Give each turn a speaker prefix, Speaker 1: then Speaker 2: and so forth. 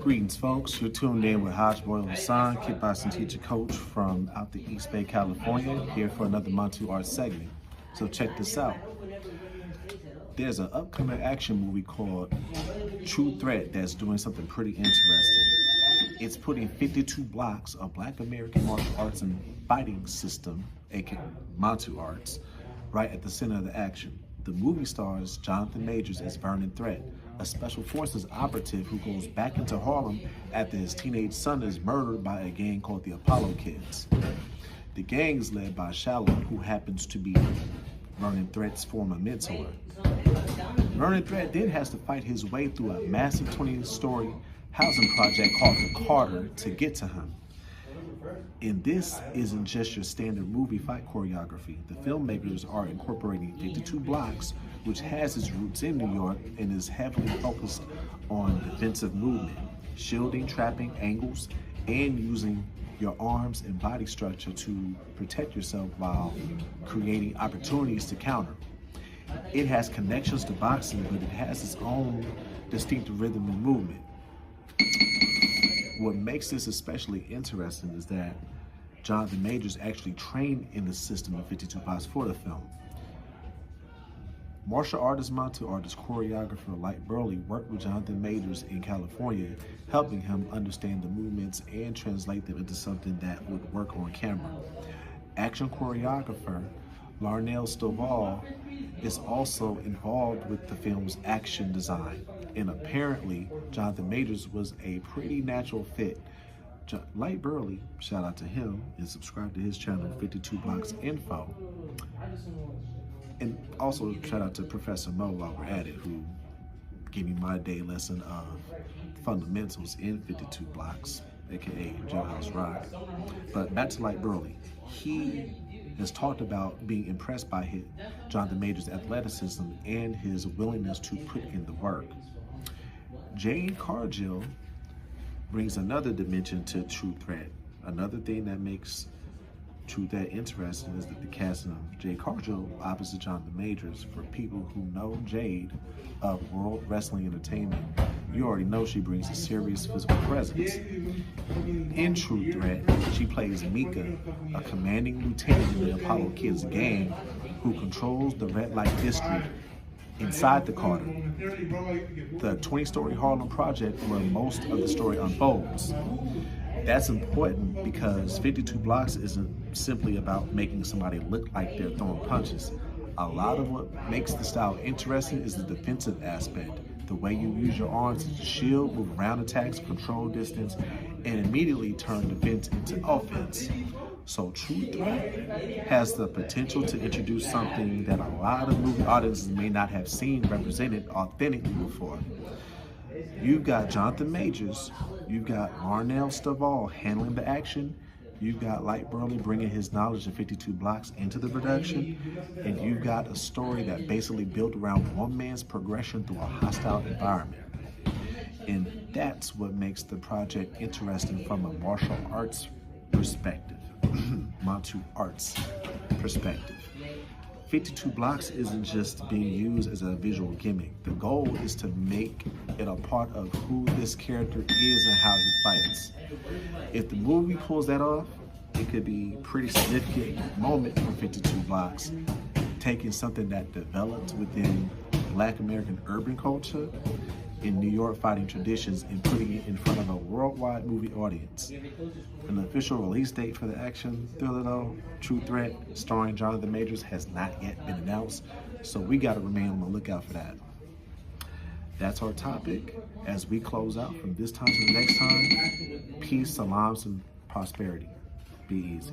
Speaker 1: Greetings, folks. You're tuned in with Hodge Boyle Hassan, kickboxing teacher coach from out the East Bay, California, here for another Montu Arts segment. So check this out. There's an upcoming action movie called True Threat that's doing something pretty interesting. It's putting 52 blocks of Black American martial arts and fighting system, aka Montu Arts, right at the center of the action. The movie stars Jonathan Majors as Vernon Threat, a special forces operative who goes back into Harlem after his teenage son is murdered by a gang called the Apollo Kids. The gang is led by Shallow, who happens to be Vernon Threat's former mentor. Vernon Threat then has to fight his way through a massive 20-story housing project called the Carter to get to him. And this isn't just your standard movie fight choreography. The filmmakers are incorporating 52 blocks, which has its roots in New York and is heavily focused on defensive movement, shielding, trapping, angles, and using your arms and body structure to protect yourself while creating opportunities to counter. It has connections to boxing, but it has its own distinctive rhythm and movement. What makes this especially interesting is that Jonathan Majors actually trained in the system of 52 blocks for the film. Martial artist, Montu artist, choreographer Light Burley worked with Jonathan Majors in California, helping him understand the movements and translate them into something that would work on camera. Action choreographer Larnell Stovall is also involved with the film's action design, and apparently Jonathan Majors was a pretty natural fit. Light Burley, shout out to him, and subscribe to his channel 52 Blocks Info. And also shout out to Professor Mo while we're at it, who gave me my day lesson of fundamentals in 52 blocks, aka Jailhouse Rock. But back to Light Burley. He has talked about being impressed by Jonathan Majors' athleticism and his willingness to put in the work. Jade Cargill brings another dimension to True Threat. Another thing that makes True Threat interesting is that the casting of Jade Cargill opposite Jonathan Majors. For people who know Jade of World Wrestling Entertainment, you already know she brings a serious physical presence. In True Threat, she plays Mika, a commanding lieutenant in the Apollo Kids gang who controls the red light district inside the Carter, the 20-story Harlem project where most of the story unfolds. That's important because 52 blocks isn't simply about making somebody look like they're throwing punches. A lot of what makes the style interesting is the defensive aspect. The way you use your arms to shield, move around attacks, control distance, and immediately turn defense into offense. So True Threat has the potential to introduce something that a lot of movie audiences may not have seen represented authentically before. You've got Jonathan Majors, you've got Larnell Stovall handling the action, you've got Light Burley bringing his knowledge of 52 blocks into the production, and you've got a story that basically built around one man's progression through a hostile environment. And that's what makes the project interesting from a martial arts perspective, Montu Arts perspective. 52 blocks isn't just being used as a visual gimmick. The goal is to make it a part of who this character is and how he fights. If the movie pulls that off, it could be a pretty significant moment for 52 blocks, taking something that developed within Black American urban culture in New York fighting traditions and putting it in front of a worldwide movie audience. An official release date for the action thriller though, True Threat, starring Jonathan Majors, has not yet been announced, so we gotta remain on the lookout for that. That's our topic as we close out from this time to the next time. Peace, salams, and prosperity. Be easy.